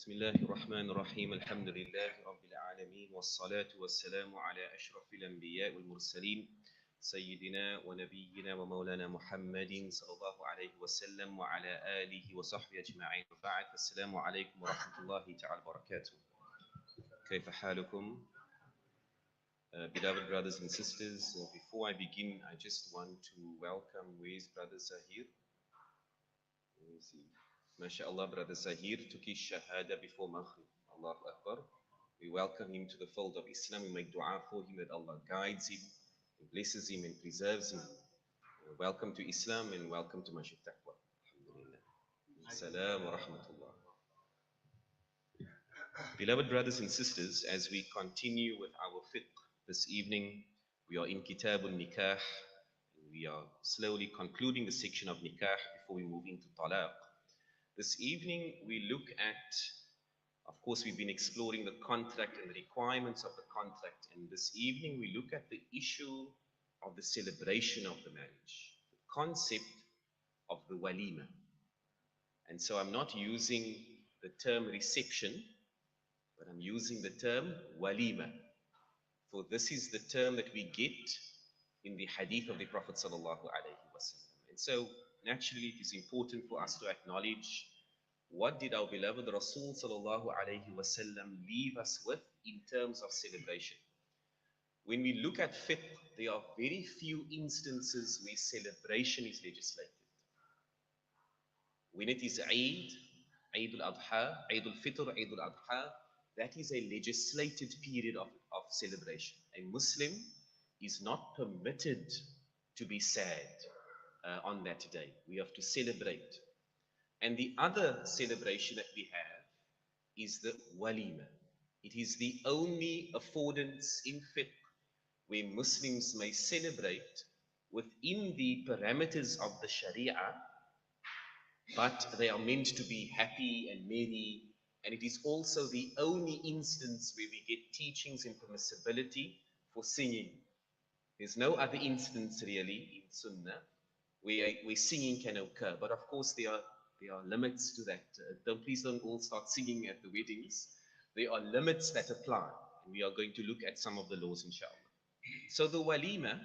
بسم الله الرحمن الرحيم الحمد لله رب العالمين والصلاة والسلام على أشرف الأنبياء والمرسلين سيدنا ونبينا ومولانا محمد صلى الله عليه وسلم وعلى آله وصحبه أجمعين وبعد السلام عليكم ورحمة الله تعالى وبركاته كيف حالكم? Beloved brothers and sisters, before I begin, I just want to welcome Way's brother Zahir. MashaAllah, brother Zahir took his shahada before Maghrib. Allahu Akbar. We welcome him to the fold of Islam. We make dua for him that Allah guides him, blesses him and preserves him. Welcome to Islam and welcome to Masjid Taqwa. Alhamdulillah. Assalamu wa rahmatullah. Beloved brothers and sisters, as we continue with our fiqh this evening, we are in Kitabun Nikah. We are slowly concluding the section of Nikah before we move into Talaq. This evening we look at, of course we've been exploring the contract and the requirements of the contract, and this evening we look at the issue of the celebration of the marriage, the concept of the walima. And so I'm not using the term reception, but I'm using the term walima. For this is the term that we get in the hadith of the Prophet sallallahu alaihi wasallam. And so naturally it is important for us to acknowledge what did our beloved Rasul sallallahu alaihi wasallam leave us with in terms of celebration. When we look at fiqh, there are very few instances where celebration is legislated. When it is Eid, Eid al-Adha, Eid al-Fitr, Eid al-Adha, that is a legislated period of celebration. A Muslim is not permitted to be sad on that day. We have to celebrate. And the other celebration that we have is the walima. It is the only affordance in fiqh where Muslims may celebrate within the parameters of the Sharia, but they are meant to be happy and merry. And it is also the only instance where we get teachings and permissibility for singing. There's no other instance really in Sunnah where singing can occur. But of course there are limits to that. Please don't all start singing at the weddings. There are limits that apply. And we are going to look at some of the laws, inshallah. So the walima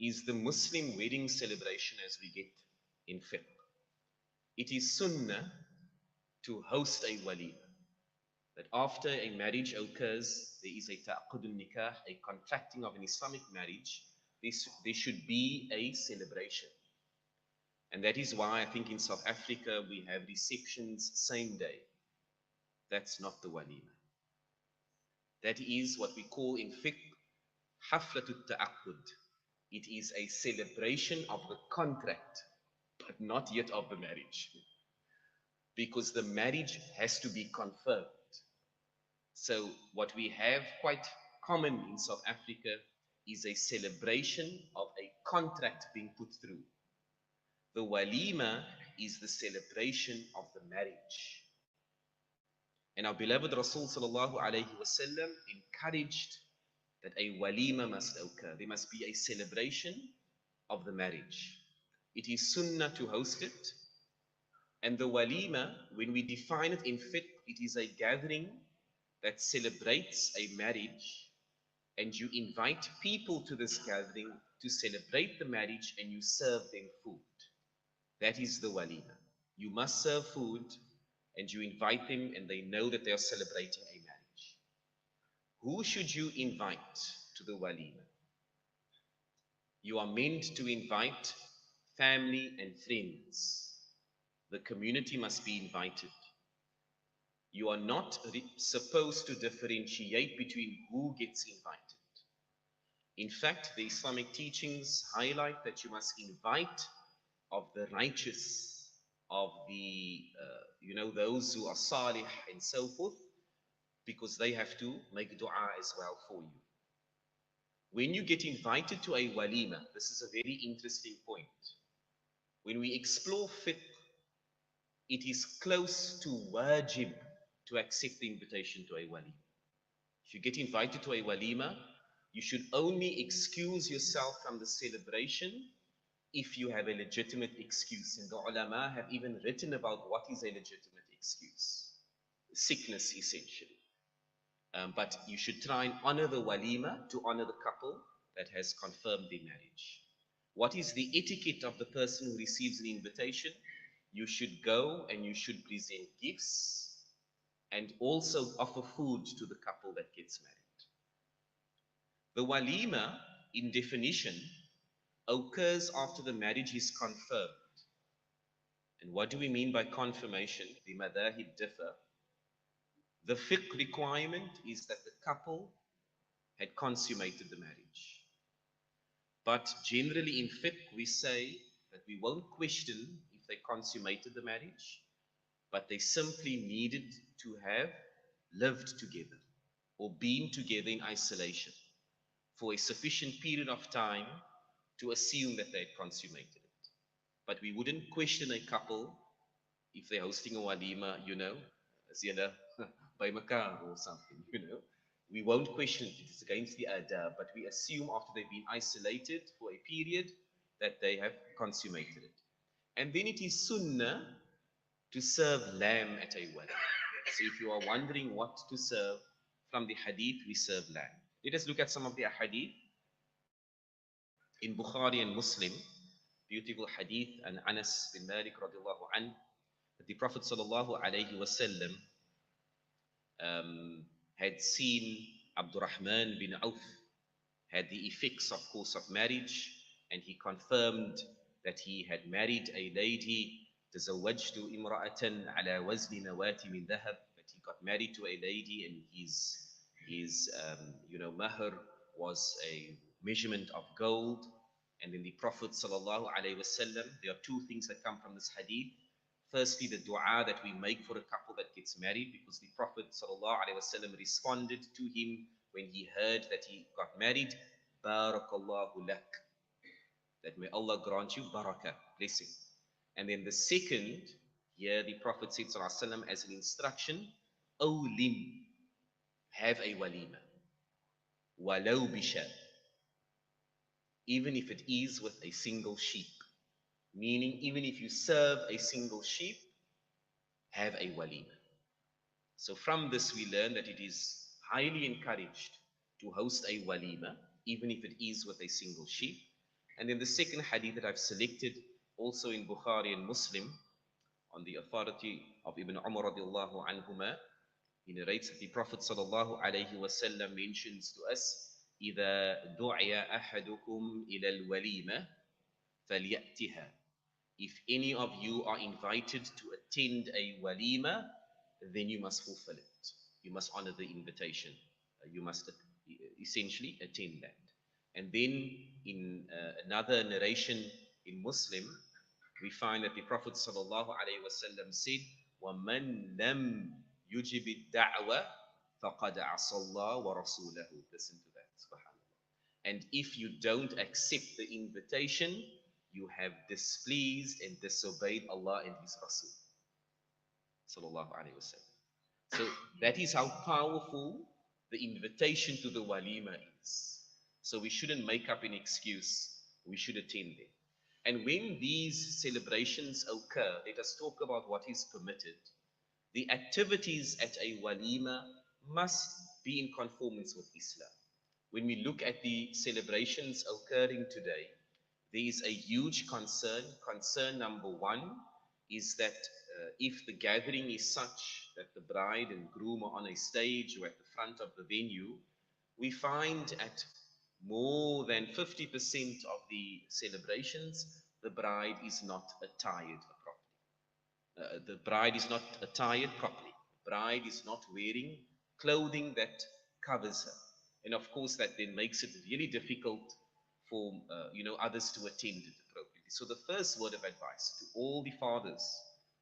is the Muslim wedding celebration as we get in fiqh. It is sunnah to host a walima. That after a marriage occurs, there is a ta'qudun nikah, a contracting of an Islamic marriage, there should be a celebration. And that is why I think in South Africa we have receptions same day. That's not the walima. That is what we call in fiqh haflatut ta'aqqud. It is a celebration of the contract, but not yet of the marriage. Because the marriage has to be confirmed. So what we have quite common in South Africa is a celebration of a contract being put through. The walima is the celebration of the marriage. And our beloved Rasul sallallahu alayhi wasallam encouraged that a walima must occur. There must be a celebration of the marriage. It is sunnah to host it. And the walima, when we define it in fiqh, it is a gathering that celebrates a marriage, and you invite people to this gathering to celebrate the marriage and you serve them food. That is the walima. You must serve food and you invite them and they know that they are celebrating a marriage. Who should you invite to the walima? You are meant to invite family and friends. The community must be invited. You are not supposed to differentiate between who gets invited. In fact, the Islamic teachings highlight that you must invite of the righteous, of the, those who are salih and so forth, because they have to make dua as well for you. When you get invited to a walima, this is a very interesting point. When we explore fiqh, it is close to wajib to accept the invitation to a walima. If you get invited to a walima, you should only excuse yourself from the celebration if you have a legitimate excuse. And the ulama have even written about what is a legitimate excuse. sickness essentially. But you should try and honor the walima to honor the couple that has confirmed their marriage. What is the etiquette of the person who receives an invitation? You should go and you should present gifts and also offer food to the couple that gets married. The walima, in definition, occurs after the marriage is confirmed. And what do we mean by confirmation? The madhahib differ. The fiqh requirement is that the couple had consummated the marriage. But generally in fiqh, we say that we won't question if they consummated the marriage, but they simply needed to have lived together or been together in isolation for a sufficient period of time to assume that they had consummated it. But we wouldn't question a couple if they're hosting a walima, as by mekar or something, We won't question it. It's against the adab, but we assume after they've been isolated for a period that they have consummated it. And then it is sunnah to serve lamb at a wedding. So if you are wondering what to serve from the hadith, we serve lamb. Let us look at some of the hadith in Bukhari and Muslim. Beautiful hadith and Anas bin Malik radiallahu anhu, that the Prophet sallallahu alayhi wasallam had seen Abdurrahman bin Auf, had the effects, of course, of marriage, and he confirmed that he had married a lady, تزوجت امرأة على وزن نواة من ذهب, that he got married to a lady and his mahr was a measurement of gold. And then the Prophet sallallahu alaihi wasallam, there are two things that come from this hadith. Firstly, the dua that we make for a couple that gets married, because the Prophet ﷺ responded to him when he heard that he got married, Barakallahu lak, that may Allah grant you barakah, blessing. And then the second, here the Prophet said ﷺ as an instruction, Awlim, have a walima, walau bisha, even if it is with a single sheep. Meaning, even if you serve a single sheep, have a walima. So from this we learn that it is highly encouraged to host a walima, even if it is with a single sheep. And then the second hadith that I've selected, also in Bukhari and Muslim, on the authority of Ibn Umar radiallahu anhuma, he narrates that the Prophet sallallahu alayhi wasallam mentions to us, إِذَا دُعِيَ أَحَدُكُمْ إِلَى الْوَلِيمَةِ فَلْيَأْتِهَا. If any of you are invited to attend a walima, then you must fulfill it. You must honor the invitation. You must essentially attend that. And then in another narration in Muslim, we find that the Prophet sallallahu alaihi wasallam said, وَمَنْ لَمْ يُجِبِ الدَّعْوَةِ فَقَدْ عَصَى اللَّهَ وَرَسُولَهُ. Listen to that, subhanAllah. And if you don't accept the invitation, you have displeased and disobeyed Allah and His Rasul sallallahu alaihi wasallam. So that is how powerful the invitation to the walima is. So we shouldn't make up an excuse. We should attend them. And when these celebrations occur, let us talk about what is permitted. The activities at a walima must be in conformance with Islam. When we look at the celebrations occurring today, there is a huge concern. Concern number one is that if the gathering is such that the bride and groom are on a stage or at the front of the venue, we find at more than 50% of the celebrations, the bride is not attired properly. The bride is not attired properly. The bride is not wearing clothing that covers her. And of course, that then makes it really difficult for others to attend it appropriately. So the first word of advice to all the fathers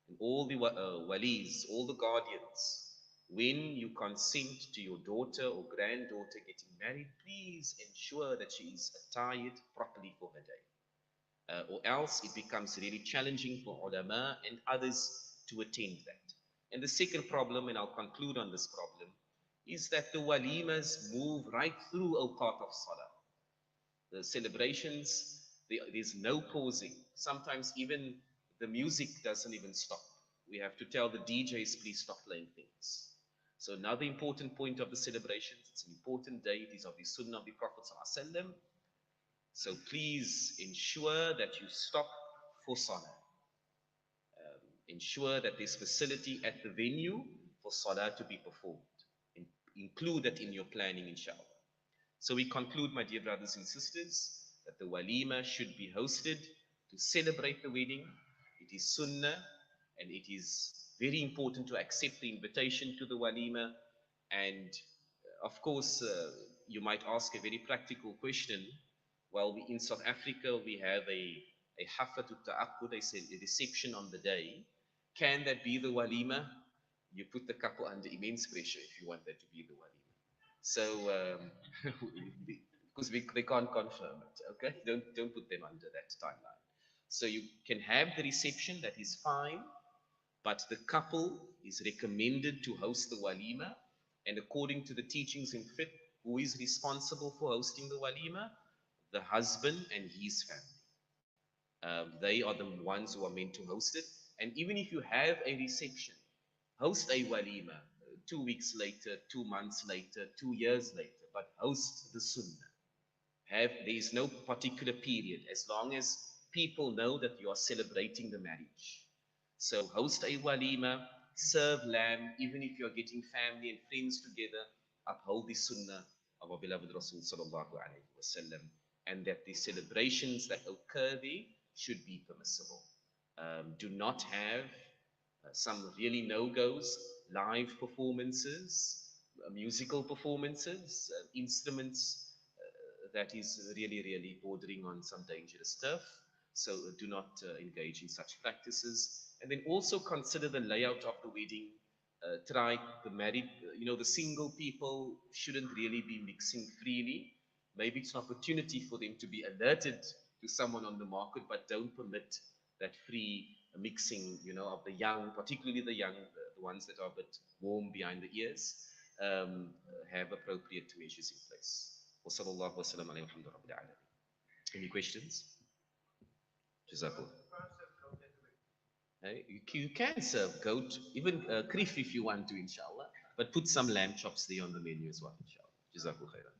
and all the walis, all the guardians, when you consent to your daughter or granddaughter getting married, please ensure that she is attired properly for her day. Or else it becomes really challenging for ulama and others to attend that. And the second problem, and I'll conclude on this problem, is that the walimas move right through awqat of salah. The celebrations, there's no pausing. Sometimes even the music doesn't even stop. we have to tell the DJs, please stop playing things. So another important point of the celebrations, it's an important day, it is of the Sunnah of the Prophet ﷺ. So please ensure that you stop for Salah. Ensure that there's facility at the venue for Salah to be performed. Include that in your planning, inshallah. So we conclude, my dear brothers and sisters, that the walima should be hosted to celebrate the wedding. It is sunnah, and it is very important to accept the invitation to the walima. And of course, you might ask a very practical question. Well, in South Africa, we have a haflatul ta'aqqud, a reception on the day. Can that be the walima? You put the couple under immense pressure if you want that to be the walima. So, because they can't confirm it, okay? Don't put them under that timeline. So you can have the reception, that is fine, but the couple is recommended to host the walima, and according to the teachings in Fiqh, who is responsible for hosting the walima? The husband and his family. They are the ones who are meant to host it. And even if you have a reception, host a walima 2 weeks later, 2 months later, 2 years later, but host the sunnah. There is no particular period, as long as people know that you are celebrating the marriage. So host a walima, serve lamb, even if you're getting family and friends together, uphold the sunnah of our beloved Rasul sallallahu alayhi wasallam, and that the celebrations that occur there should be permissible. Do not have some really no-goes, live performances, musical performances, instruments, that is really, really bordering on some dangerous stuff. So do not engage in such practices. And then also consider the layout of the wedding. Try the married, the single people shouldn't really be mixing freely. Maybe it's an opportunity for them to be alerted to someone on the market, but don't permit that free mixing, of the young, particularly the young, the ones that are a bit warm behind the ears, have appropriate measures in place. وصلى الله وسلم على محمد رب العالمين. Any questions? Jazakallah. You can serve goat, even krif if you want to, inshallah. But put some lamb chops there on the menu as well, inshallah. Jazakallah khairan.